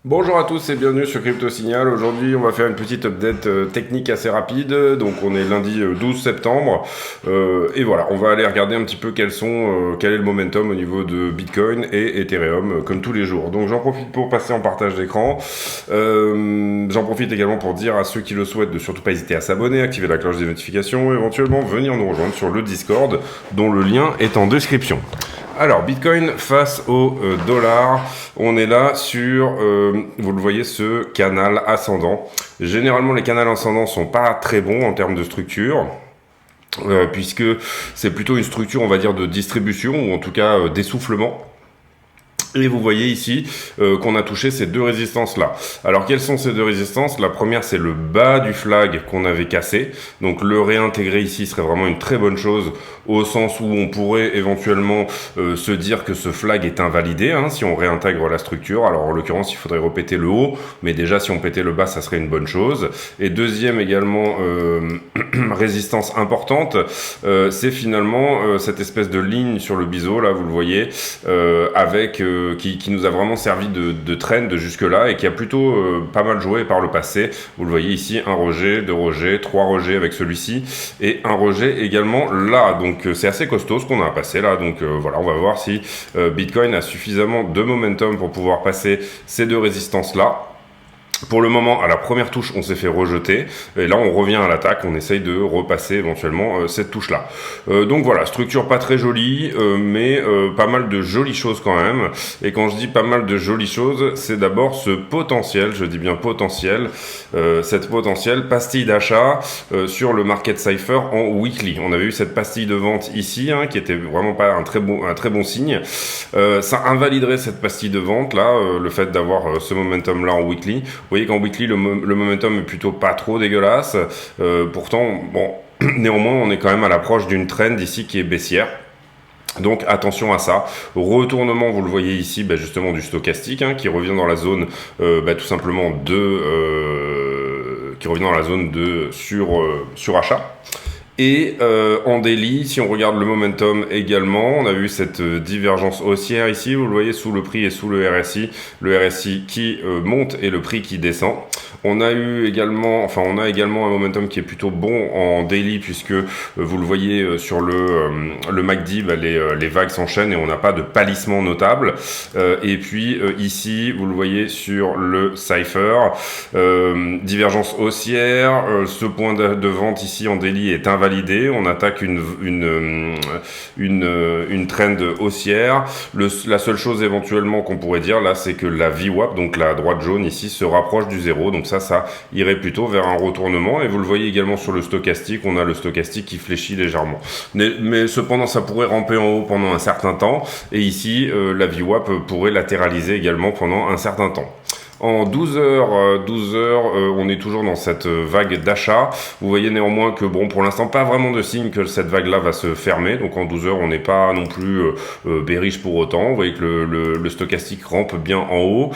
Bonjour à tous et bienvenue sur Crypto Signal. Aujourd'hui, on va faire une petite update technique assez rapide. Donc, on est lundi 12 septembre. Et voilà, on va aller regarder un petit peu quel est le momentum au niveau de Bitcoin et Ethereum, comme tous les jours. Donc, j'en profite pour passer en partage d'écran. J'en profite également pour dire à ceux qui le souhaitent de surtout pas hésiter à s'abonner, activer la cloche des notifications et éventuellement venir nous rejoindre sur le Discord, dont le lien est en description. Alors, Bitcoin face au dollar, on est là sur, vous le voyez, ce canal ascendant. Généralement, les canaux ascendants sont pas très bons en termes de structure. Puisque c'est plutôt une structure, on va dire, de distribution, ou en tout cas d'essoufflement. Et vous voyez ici qu'on a touché ces deux résistances-là. Alors, quelles sont ces deux résistances? La première, c'est le bas du flag qu'on avait cassé. Donc, le réintégrer ici serait vraiment une très bonne chose, au sens où on pourrait éventuellement se dire que ce flag est invalidé, hein, si on réintègre la structure. Alors, en l'occurrence, il faudrait repéter le haut, mais déjà, si on pétait le bas, ça serait une bonne chose. Et deuxième également résistance importante, c'est finalement cette espèce de ligne sur le biseau, là, vous le voyez, avec... qui nous a vraiment servi de trend jusque-là et qui a plutôt pas mal joué par le passé. Vous le voyez ici, un rejet, deux rejets, trois rejets avec celui-ci et un rejet également là. Donc c'est assez costaud ce qu'on a passé là. Donc voilà, on va voir si Bitcoin a suffisamment de momentum pour pouvoir passer ces deux résistances-là. Pour le moment, à la première touche, on s'est fait rejeter. Et là, on revient à l'attaque. On essaye de repasser éventuellement cette touche-là. Donc voilà, structure pas très jolie, mais pas mal de jolies choses quand même. Et quand je dis pas mal de jolies choses, c'est d'abord ce potentiel, je dis bien potentiel, cette potentielle pastille d'achat sur le market cipher en weekly. On avait eu cette pastille de vente ici, hein, qui était vraiment pas un très bon signe. Ça invaliderait cette pastille de vente là, le fait d'avoir ce momentum là en weekly. Vous voyez qu'en weekly, le momentum est plutôt pas trop dégueulasse. Pourtant, bon, néanmoins, on est quand même à l'approche d'une trend ici qui est baissière. Donc attention à ça. Retournement, vous le voyez ici, justement du stochastique, hein, qui revient dans la zone tout simplement qui revient dans la zone de surachat. Et en daily, si on regarde le momentum également, on a vu cette divergence haussière ici, vous le voyez sous le prix et sous le RSI qui monte et le prix qui descend. On a également un momentum qui est plutôt bon en daily puisque vous le voyez sur le MACD, les vagues s'enchaînent et on n'a pas de pâlissement notable. Et puis ici, vous le voyez sur le cipher, divergence haussière, ce point de vente ici en daily est invalidé. On attaque une trend haussière. La seule chose éventuellement qu'on pourrait dire là, c'est que la VWAP, donc la droite jaune ici, se rapproche du zéro. Donc ça irait plutôt vers un retournement. Et vous le voyez également sur le stochastique, on a le stochastique qui fléchit légèrement. Mais cependant, ça pourrait ramper en haut pendant un certain temps. Et ici, la VWAP pourrait latéraliser également pendant un certain temps. En 12 heures, on est toujours dans cette vague d'achat. Vous voyez néanmoins que, bon, pour l'instant, pas vraiment de signe que cette vague-là va se fermer. Donc en 12 heures, on n'est pas non plus bearish pour autant. Vous voyez que le stochastique rampe bien en haut.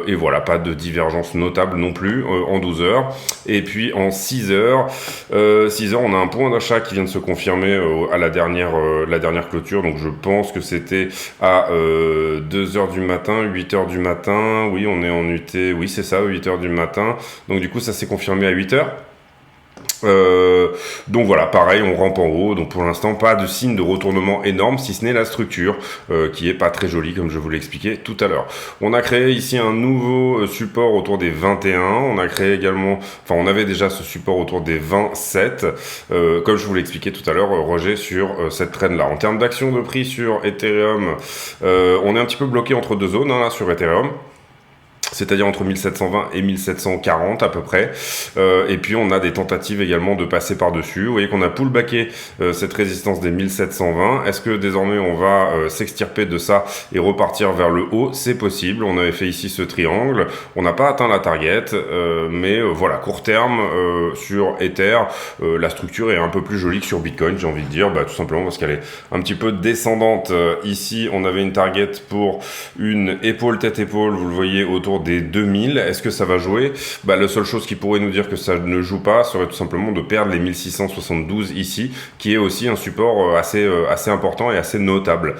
Et voilà, pas de divergence notable non plus en 12 heures. Et puis en 6 heures, on a un point d'achat qui vient de se confirmer à la dernière clôture. Donc je pense que c'était à 2 heures du matin, 8 heures du matin. Oui, on est en UT, oui c'est ça, 8h du matin. Donc du coup ça s'est confirmé à 8h. Donc voilà, pareil, on rampe en haut. Donc pour l'instant, pas de signe de retournement énorme, si ce n'est la structure qui est pas très jolie, comme je vous l'ai expliqué tout à l'heure. On a créé ici un nouveau support autour des 21. On a créé également, on avait déjà ce support autour des 27. Comme je vous l'ai expliqué tout à l'heure, rejet sur cette trend-là. En termes d'action de prix sur Ethereum, on est un petit peu bloqué entre deux zones, hein, là, sur Ethereum. C'est-à-dire entre 1720 et 1740 à peu près. Et puis on a des tentatives également de passer par-dessus. Vous voyez qu'on a pullbacké cette résistance des 1720. Est-ce que désormais on va s'extirper de ça et repartir vers le haut? C'est possible. On avait fait ici ce triangle. On n'a pas atteint la target. Mais voilà, court terme sur Ether, la structure est un peu plus jolie que sur Bitcoin, j'ai envie de dire. Tout simplement parce qu'elle est un petit peu descendante. Ici, on avait une target pour une épaule, tête-épaule, vous le voyez, autour des 2000. Est-ce que ça va jouer? La seule chose qui pourrait nous dire que ça ne joue pas serait tout simplement de perdre les 1672 ici, qui est aussi un support assez important et assez notable.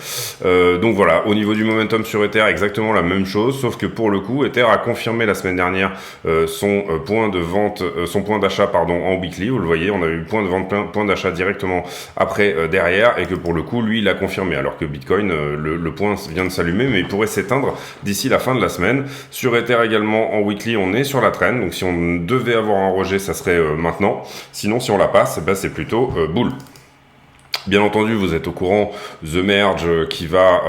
Donc voilà, au niveau du momentum sur Ether, exactement la même chose, sauf que pour le coup, Ether a confirmé la semaine dernière son point de vente, son point d'achat en weekly. Vous le voyez, on a eu point de vente, point d'achat directement après derrière, et que pour le coup, lui, il a confirmé, alors que Bitcoin, le point vient de s'allumer, mais il pourrait s'éteindre d'ici la fin de la semaine. Sur Ether également, en weekly, on est sur la trend, donc si on devait avoir un rejet, ça serait maintenant. Sinon, si on la passe, c'est plutôt bull. Bien entendu, vous êtes au courant, The Merge qui va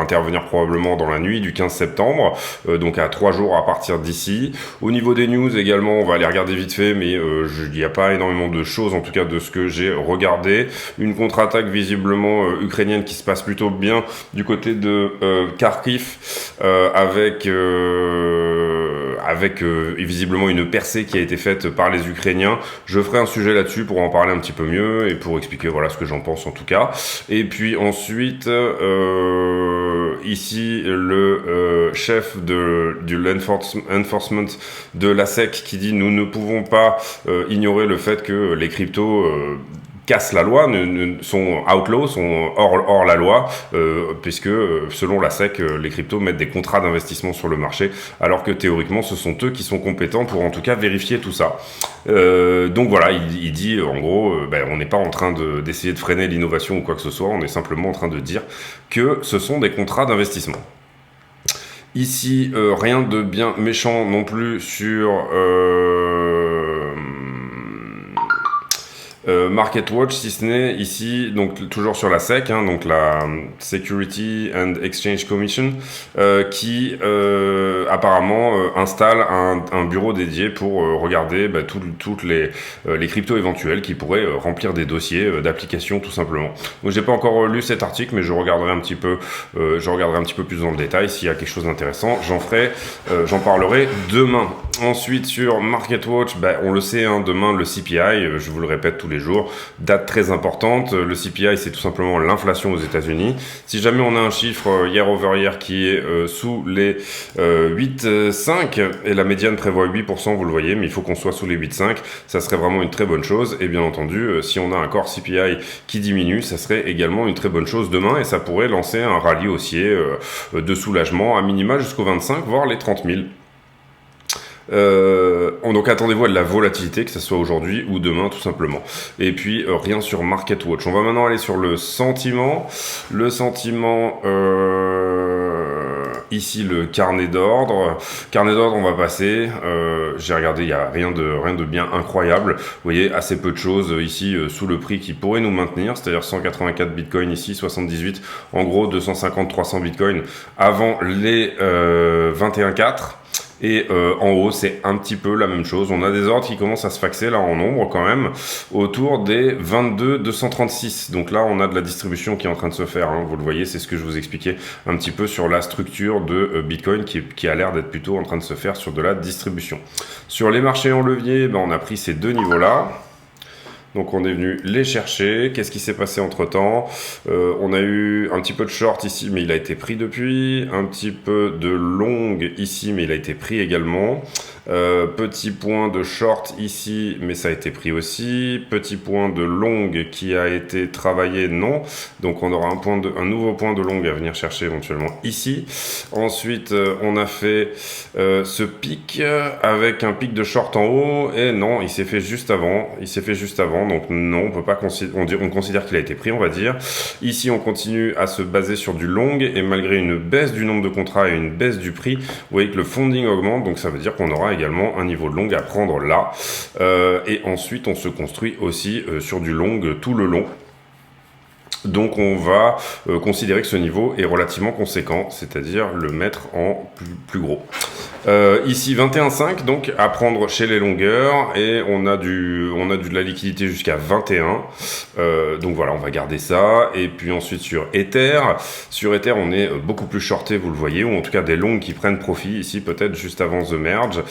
intervenir probablement dans la nuit du 15 septembre, donc à 3 jours à partir d'ici. Au niveau des news également, on va les regarder vite fait, mais il n'y a pas énormément de choses, en tout cas de ce que j'ai regardé. Une contre-attaque visiblement ukrainienne qui se passe plutôt bien du côté de Kharkiv, avec visiblement une percée qui a été faite par les Ukrainiens. Je ferai un sujet là-dessus pour en parler un petit peu mieux et pour expliquer ce que j'en pense en tout cas. Et puis ensuite, ici, le chef du enforcement de la SEC qui dit: nous ne pouvons pas ignorer le fait que les cryptos cassent la loi, sont outlaws, sont hors la loi, puisque selon la SEC, les cryptos mettent des contrats d'investissement sur le marché, alors que théoriquement ce sont eux qui sont compétents pour en tout cas vérifier tout ça. Donc voilà, il dit en gros, on n'est pas en train d'essayer de freiner l'innovation ou quoi que ce soit, on est simplement en train de dire que ce sont des contrats d'investissement. Ici, rien de bien méchant non plus sur MarketWatch, si ce n'est ici, donc toujours sur la SEC, donc la Security and Exchange Commission, qui apparemment installe un bureau dédié pour regarder toutes les cryptos éventuelles qui pourraient remplir des dossiers d'application tout simplement. Donc j'ai pas encore lu cet article, mais je regarderai un petit peu plus dans le détail. S'il y a quelque chose d'intéressant, j'en parlerai demain. Ensuite sur MarketWatch, on le sait, demain le CPI, je vous le répète tous les jours, date très importante. Le CPI, c'est tout simplement l'inflation aux États-Unis. Si jamais on a un chiffre year over year qui est sous les 8,5 et la médiane prévoit 8%, vous le voyez, mais il faut qu'on soit sous les 8,5, ça serait vraiment une très bonne chose. Et bien entendu, si on a un core CPI qui diminue, ça serait également une très bonne chose demain, et ça pourrait lancer un rallye haussier de soulagement à minima jusqu'aux 25, voire les 30 000. Donc attendez-vous à de la volatilité, que ce soit aujourd'hui ou demain tout simplement. Et puis rien sur MarketWatch. On va maintenant aller sur le sentiment. Le sentiment, ici le carnet d'ordre. Carnet d'ordre, on va passer. J'ai regardé, il n'y a rien de bien incroyable. Vous voyez, assez peu de choses ici sous le prix qui pourrait nous maintenir, c'est-à-dire 184 bitcoins ici, 78. En gros, 250-300 bitcoins avant les 21,4. Et en haut, c'est un petit peu la même chose. On a des ordres qui commencent à se faxer là en nombre quand même, autour des 22-236. Donc là, on a de la distribution qui est en train de se faire. Vous le voyez, c'est ce que je vous expliquais un petit peu sur la structure de Bitcoin qui a l'air d'être plutôt en train de se faire sur de la distribution. Sur les marchés en levier, on a pris ces deux niveaux-là. Donc on est venu les chercher. Qu'est-ce qui s'est passé entre temps? On a eu un petit peu de short ici, mais il a été pris depuis. Un petit peu de long ici, mais il a été pris également. Petit point de short ici, mais ça a été pris aussi. Petit point de long qui a été travaillé, non. Donc on aura un nouveau point de long à venir chercher éventuellement ici. Ensuite, on a fait ce pic avec un pic de short en haut, et non, il s'est fait juste avant. Donc non, on peut pas on considère qu'il a été pris, on va dire. Ici, on continue à se baser sur du long, et malgré une baisse du nombre de contrats et une baisse du prix, vous voyez que le funding augmente, donc ça veut dire qu'on aura également un niveau de long à prendre là. Et ensuite, on se construit aussi sur du long tout le long. Donc on va considérer que ce niveau est relativement conséquent, c'est-à-dire le mettre en plus gros. Ici 21,5, donc à prendre chez les longueurs, et on a de la liquidité jusqu'à 21. Donc voilà, on va garder ça. Et puis ensuite sur Ether, on est beaucoup plus shorté, vous le voyez, ou en tout cas des longues qui prennent profit ici, peut-être juste avant The Merge.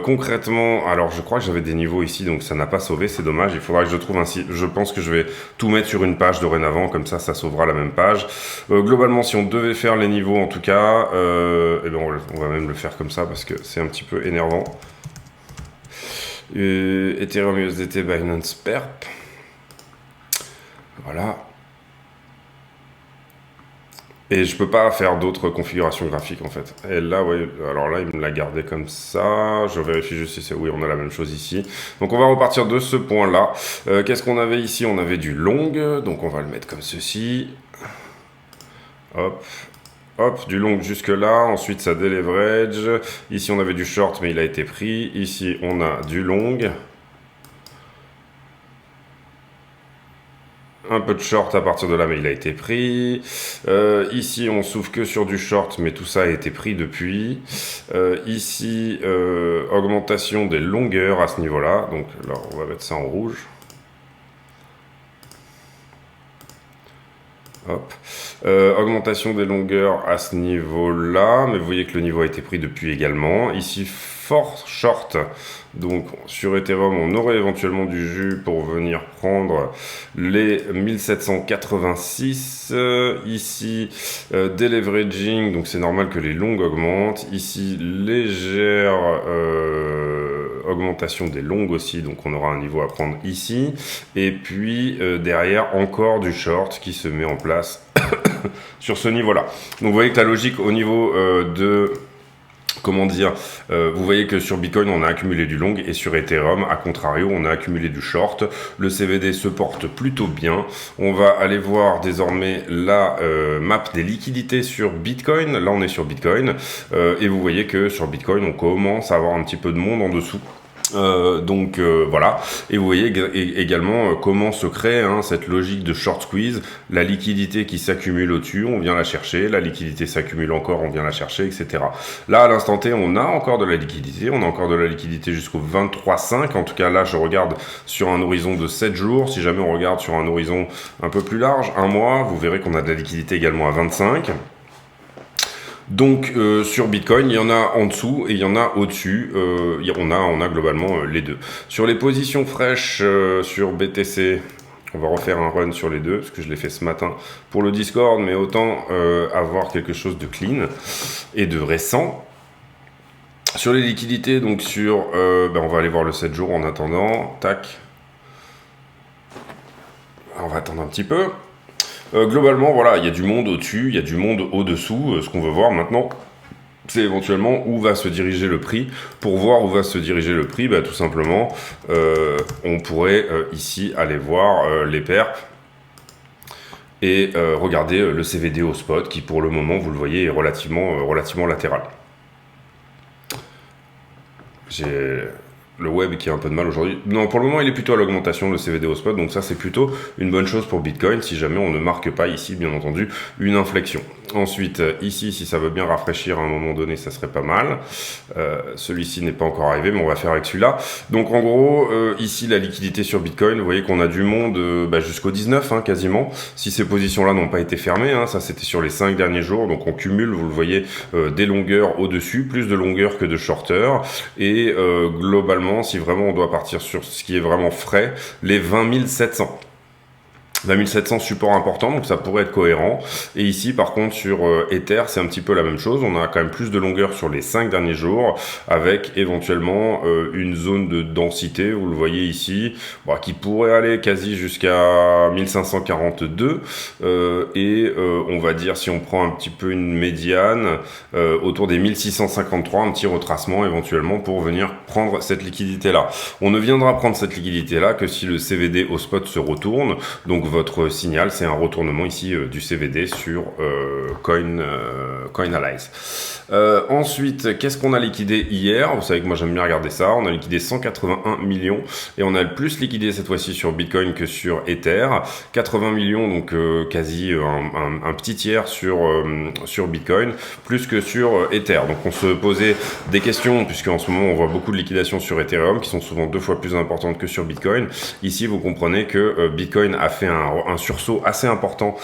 Concrètement, alors je crois que j'avais des niveaux ici, donc ça n'a pas sauvé, c'est dommage. Il faudra que je trouve je pense que je vais tout mettre sur une page dorénavant. avant, comme ça sauvera la même page. Globalement, si on devait faire les niveaux, en tout cas, eh ben on va même le faire comme ça, parce que c'est un petit peu énervant. Ethereum USDT Binance Perp. Voilà. Et je peux pas faire d'autres configurations graphiques en fait. Et là, oui, alors là, il me l'a gardé comme ça. Je vérifie juste si c'est... Oui, on a la même chose ici. Donc on va repartir de ce point-là. Qu'est-ce qu'on avait ici? On avait du long, donc on va le mettre comme ceci. Hop. Hop, du long jusque là. Ensuite, ça déleverage. Ici, on avait du short, mais il a été pris. Ici, on a du long. Un peu de short à partir de là, mais il a été pris. Ici, on s'ouvre que sur du short, mais tout ça a été pris depuis. Ici, augmentation des longueurs à ce niveau-là. Donc là, on va mettre ça en rouge. Hop. Augmentation des longueurs à ce niveau-là, mais vous voyez que le niveau a été pris depuis également. Ici, fort short. Donc sur Ethereum, on aurait éventuellement du jus pour venir prendre les 1786. Ici, deleveraging, donc c'est normal que les longues augmentent. Ici, légère augmentation des longues aussi, donc on aura un niveau à prendre ici. Et puis derrière, encore du short qui se met en place sur ce niveau-là. Donc vous voyez que la logique au niveau de... Comment dire, vous voyez que sur Bitcoin, on a accumulé du long et sur Ethereum, à contrario, on a accumulé du short. Le CVD se porte plutôt bien. On va aller voir désormais la map des liquidités sur Bitcoin. Là, on est sur Bitcoin. Et vous voyez que sur Bitcoin, on commence à avoir un petit peu de monde en dessous. Voilà, et vous voyez également comment se crée cette logique de short squeeze, la liquidité qui s'accumule au-dessus, on vient la chercher, la liquidité s'accumule encore, on vient la chercher, etc. Là, à l'instant T, on a encore de la liquidité, jusqu'au 23,5, en tout cas là, je regarde sur un horizon de 7 jours, si jamais on regarde sur un horizon un peu plus large, un mois, vous verrez qu'on a de la liquidité également à 25. Donc sur Bitcoin, il y en a en dessous et il y en a au-dessus. On a globalement les deux. Sur les positions fraîches sur BTC, on va refaire un run sur les deux parce que je l'ai fait ce matin pour le Discord, mais autant avoir quelque chose de clean et de récent. Sur les liquidités, donc on va aller voir le 7 jours en attendant. Tac. On va attendre un petit peu. Globalement, voilà, il y a du monde au-dessus, il y a du monde au-dessous. Ce qu'on veut voir maintenant, c'est éventuellement où va se diriger le prix. Pour voir où va se diriger le prix, tout simplement, on pourrait ici aller voir les perps et regarder le CVD au spot qui, pour le moment, vous le voyez, est relativement latéral. J'ai le web qui a un peu de mal aujourd'hui. Non, pour le moment, il est plutôt à l'augmentation, le CVD au spot. Donc ça, c'est plutôt une bonne chose pour Bitcoin, si jamais on ne marque pas ici, bien entendu, une inflexion. Ensuite, ici, si ça veut bien rafraîchir à un moment donné, ça serait pas mal. Celui-ci n'est pas encore arrivé, mais on va faire avec celui-là. Donc en gros, ici, la liquidité sur Bitcoin, vous voyez qu'on a du monde jusqu'au 19, quasiment. Si ces positions-là n'ont pas été fermées, ça c'était sur les 5 derniers jours. Donc on cumule, vous le voyez, des longueurs au-dessus, plus de longueurs que de shorteurs. Et globalement, si vraiment on doit partir sur ce qui est vraiment frais, les 20 700. 20 700 support important, donc ça pourrait être cohérent. Et ici, par contre, sur Ether, c'est un petit peu la même chose. On a quand même plus de longueur sur les 5 derniers jours, avec éventuellement une zone de densité, vous le voyez ici, qui pourrait aller quasi jusqu'à 1542. On va dire, si on prend un petit peu une médiane, autour des 1653, un petit retracement éventuellement pour venir prendre cette liquidité-là. On ne viendra prendre cette liquidité-là que si le CVD au spot se retourne. Donc votre signal, c'est un retournement ici du CVD sur Coinalyze. Ensuite, qu'est-ce qu'on a liquidé hier? Vous savez que moi j'aime bien regarder ça. On a liquidé 181 millions et on a le plus liquidé cette fois-ci sur Bitcoin que sur Ether. 80 millions, donc quasi un petit tiers sur Bitcoin, plus que sur Ether. Donc on se posait des questions, puisque en ce moment on voit beaucoup de liquidations sur Ethereum qui sont souvent 2 fois plus importantes que sur Bitcoin. Ici, vous comprenez que Bitcoin a fait un sursaut assez important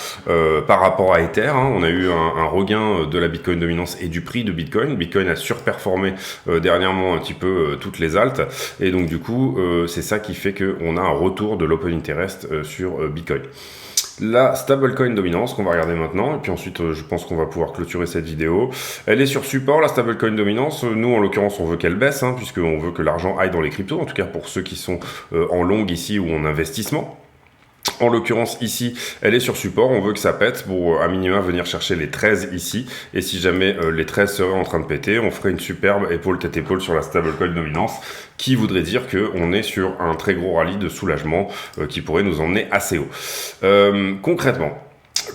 par rapport à Ether. On a eu un regain de la Bitcoin dominance et du prix de Bitcoin. Bitcoin a surperformé dernièrement un petit peu toutes les altes. Et donc du coup, c'est ça qui fait qu'on a un retour de l'open interest sur Bitcoin. La stablecoin dominance qu'on va regarder maintenant, et puis ensuite je pense qu'on va pouvoir clôturer cette vidéo. Elle est sur support, la stablecoin dominance. Nous en l'occurrence on veut qu'elle baisse, puisqu'on veut que l'argent aille dans les cryptos, en tout cas pour ceux qui sont en long ici ou en investissement. En l'occurrence ici, elle est sur support, on veut que ça pète pour à minima venir chercher les 13 ici, et si jamais les 13 seraient en train de péter, on ferait une superbe épaule tête épaule sur la stablecoin dominance, qui voudrait dire qu'on est sur un très gros rallye de soulagement qui pourrait nous emmener assez haut.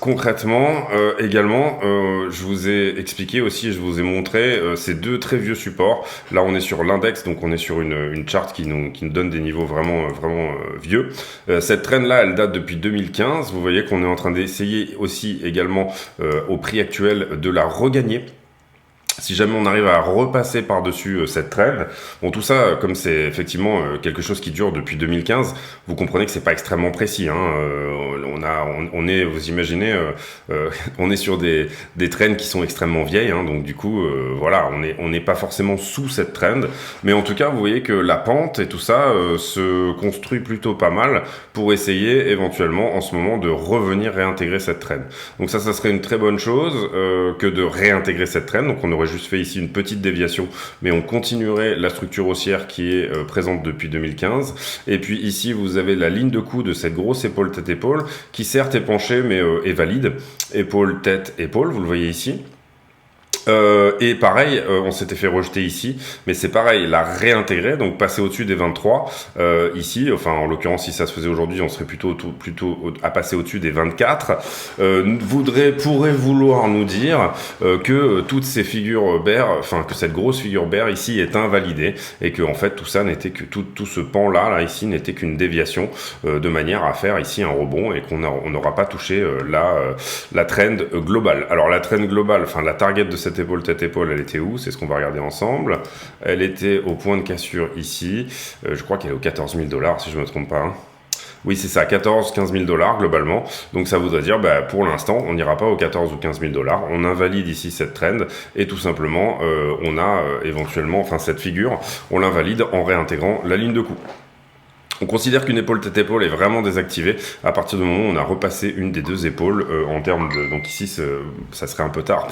Concrètement, également, je vous ai expliqué aussi, je vous ai montré ces deux très vieux supports. Là, on est sur l'index, donc on est sur une charte qui nous donne des niveaux vraiment vieux. Cette trend-là, elle date depuis 2015. Vous voyez qu'on est en train d'essayer aussi également au prix actuel de la regagner. Si jamais on arrive à repasser par-dessus cette trêve, bon tout ça, comme c'est effectivement quelque chose qui dure depuis 2015, vous comprenez que c'est pas extrêmement précis. On est, vous imaginez, on est sur des trends qui sont extrêmement vieilles, donc du coup, voilà, on n'est pas forcément sous cette trend, mais en tout cas, vous voyez que la pente et tout ça se construit plutôt pas mal pour essayer éventuellement en ce moment de revenir réintégrer cette trend. Donc ça serait une très bonne chose que de réintégrer cette trend. Donc on aurait juste fait ici une petite déviation, mais on continuerait la structure haussière qui est présente depuis 2015. Et puis ici, vous avez la ligne de coup de cette grosse épaule tête-épaule qui certes est penchée, mais est valide. Épaule, tête, épaule, vous le voyez ici. Et pareil, on s'était fait rejeter ici, mais c'est pareil, la réintégrer, donc passer au-dessus des 23 ici, enfin en l'occurrence si ça se faisait aujourd'hui, on serait plutôt à passer au-dessus des 24, pourrait vouloir nous dire que toutes ces figures bear, enfin que cette grosse figure bear ici est invalidée, et que en fait tout ça n'était que tout ce pan là ici n'était qu'une déviation de manière à faire ici un rebond, et qu'on n'aura pas touché la trend globale. Alors la trend globale, enfin la target de cette épaule tête-épaule, elle était où? C'est ce qu'on va regarder ensemble. Elle était au point de cassure ici. Je crois qu'elle est aux 14 000 $, si je ne me trompe pas. Oui, c'est ça, 14-15 000 $ globalement. Donc ça voudrait dire, pour l'instant, on n'ira pas aux 14 ou 15 000 $. On invalide ici cette trend et tout simplement, on a éventuellement, enfin cette figure, on l'invalide en réintégrant la ligne de coup. On considère qu'une épaule tête-épaule est vraiment désactivée à partir du moment où on a repassé une des deux épaules en termes de... Donc ici, ça serait un peu tard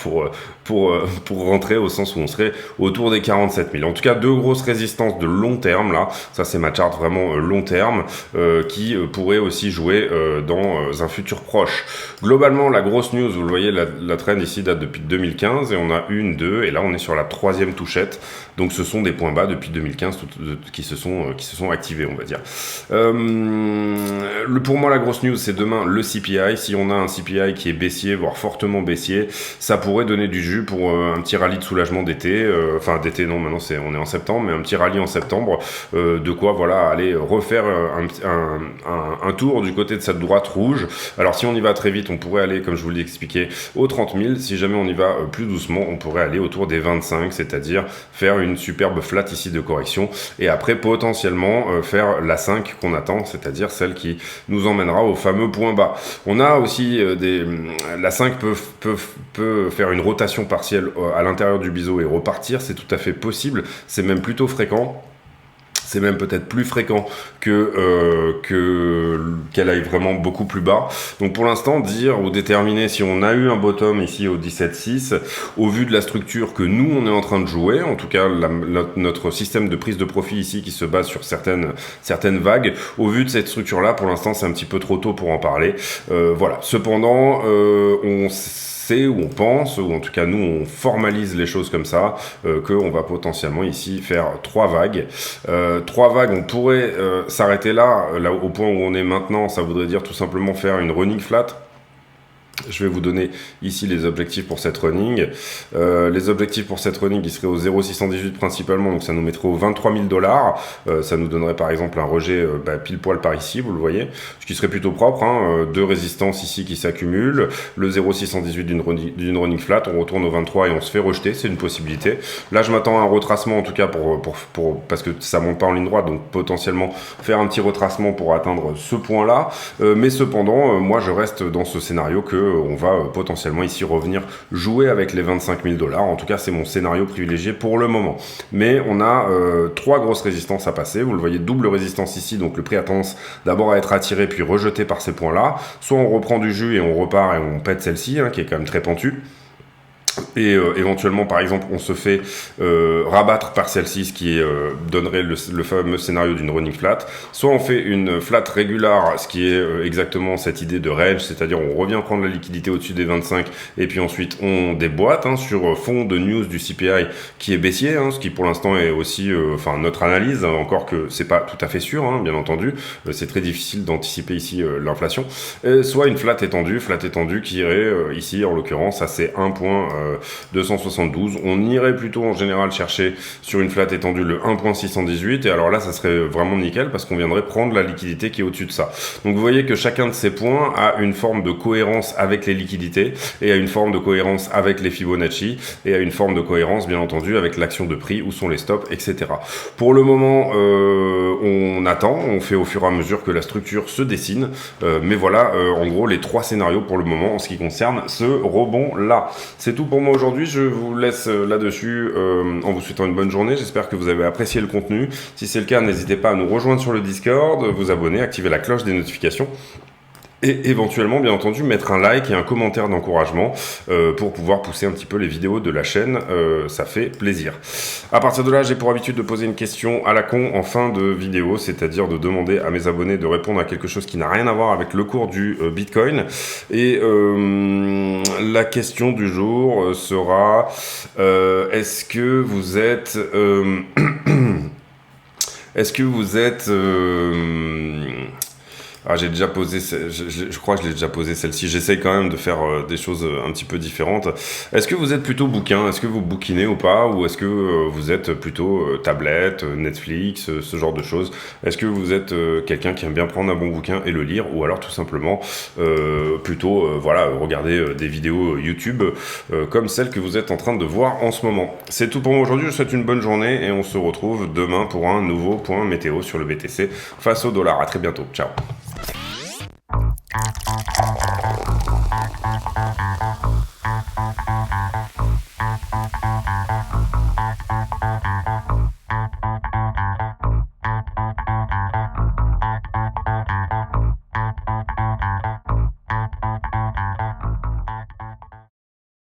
pour rentrer au sens où on serait autour des 47 000. En tout cas, deux grosses résistances de long terme, là. Ça, c'est ma charte vraiment long terme qui pourrait aussi jouer dans un futur proche. Globalement, la grosse news, vous le voyez, la trend ici date depuis 2015 et on a une, deux, et là, on est sur la troisième touchette. Donc, ce sont des points bas depuis 2015 qui se sont activés, on va dire. Pour moi la grosse news c'est demain le CPI. Si on a un CPI qui est baissier, voire fortement baissier, ça pourrait donner du jus pour un petit rallye de soulagement d'été, enfin d'été non, maintenant on est en septembre, mais un petit rallye en septembre, de quoi voilà aller refaire un tour du côté de cette droite rouge. Alors si on y va très vite, on pourrait aller, comme je vous l'ai expliqué, aux 30 000. Si jamais on y va plus doucement, on pourrait aller autour des 25, c'est-à-dire faire une superbe flat ici de correction, et après potentiellement faire la 5 qu'on attend, c'est-à-dire celle qui nous emmènera au fameux point bas. On a aussi la 5 peut faire une rotation partielle à l'intérieur du biseau et repartir, c'est tout à fait possible, c'est même plutôt fréquent. C'est même peut-être plus fréquent qu'elle aille vraiment beaucoup plus bas. Donc pour l'instant, dire ou déterminer si on a eu un bottom ici au 17,6, au vu de la structure que nous, on est en train de jouer, en tout cas notre système de prise de profit ici qui se base sur certaines vagues, au vu de cette structure-là, pour l'instant, c'est un petit peu trop tôt pour en parler. Voilà. Cependant, on où on pense, ou en tout cas nous on formalise les choses comme ça, qu'on va potentiellement ici faire 3 vagues. 3 vagues, on pourrait s'arrêter là au point où on est maintenant, ça voudrait dire tout simplement faire une running flat. Je vais vous donner ici les objectifs pour cette running. Les objectifs pour cette running, ils seraient au 0,618 principalement, donc ça nous mettrait aux 23 000 $. Ça nous donnerait par exemple un rejet pile poil par ici, vous le voyez, ce qui serait plutôt propre. Deux résistances ici qui s'accumulent, le 0,618 d'une running flat, on retourne au 23 et on se fait rejeter, c'est une possibilité. Là, je m'attends à un retracement en tout cas parce que ça monte pas en ligne droite, donc potentiellement faire un petit retracement pour atteindre ce point-là. Mais cependant, moi je reste dans ce scénario que on va potentiellement ici revenir jouer avec les 25 000 $. En tout cas, c'est mon scénario privilégié pour le moment. Mais on a 3 grosses résistances à passer. Vous le voyez, double résistance ici, donc le prix a tendance d'abord à être attiré puis rejeté par ces points-là. Soit on reprend du jus et on repart et on pète celle-ci, qui est quand même très pentue. Et éventuellement, par exemple, on se fait rabattre par celle-ci, ce qui donnerait le fameux scénario d'une running flat. Soit on fait une flat régulière, ce qui est exactement cette idée de range, c'est-à-dire on revient prendre la liquidité au-dessus des 25, et puis ensuite on déboîte sur fond de news du CPI qui est baissier, ce qui pour l'instant est aussi notre analyse, encore que c'est pas tout à fait sûr, bien entendu. C'est très difficile d'anticiper ici l'inflation. Soit une flat étendue qui irait ici, en l'occurrence, à ces 1.272. On irait plutôt en général chercher sur une flat étendue le 1.618, et alors là ça serait vraiment nickel parce qu'on viendrait prendre la liquidité qui est au-dessus de ça. Donc vous voyez que chacun de ces points a une forme de cohérence avec les liquidités, et a une forme de cohérence avec les Fibonacci, et a une forme de cohérence bien entendu avec l'action de prix, où sont les stops, etc. Pour le moment on attend, on fait au fur et à mesure que la structure se dessine, mais voilà en gros les 3 scénarios pour le moment en ce qui concerne ce rebond là. C'est tout pour moi aujourd'hui, je vous laisse là-dessus en vous souhaitant une bonne journée. J'espère que vous avez apprécié le contenu. Si c'est le cas, n'hésitez pas à nous rejoindre sur le Discord, vous abonner, activer la cloche des notifications, et éventuellement, bien entendu, mettre un like et un commentaire d'encouragement pour pouvoir pousser un petit peu les vidéos de la chaîne. Ça fait plaisir. À partir de là, j'ai pour habitude de poser une question à la con en fin de vidéo, c'est-à-dire de demander à mes abonnés de répondre à quelque chose qui n'a rien à voir avec le cours du Bitcoin. Et la question du jour sera est-ce que vous êtes... est-ce que vous êtes... j'ai déjà posé, je crois que je l'ai déjà posé celle-ci. J'essaye quand même de faire des choses un petit peu différentes. Est-ce que vous êtes plutôt bouquin? Est-ce que vous bouquinez ou pas? Ou est-ce que vous êtes plutôt tablette, Netflix, ce genre de choses? Est-ce que vous êtes quelqu'un qui aime bien prendre un bon bouquin et le lire? Ou alors tout simplement plutôt regarder des vidéos YouTube comme celle que vous êtes en train de voir en ce moment? C'est tout pour moi aujourd'hui. Je vous souhaite une bonne journée et on se retrouve demain pour un nouveau point météo sur le BTC face au dollar. À très bientôt. Ciao.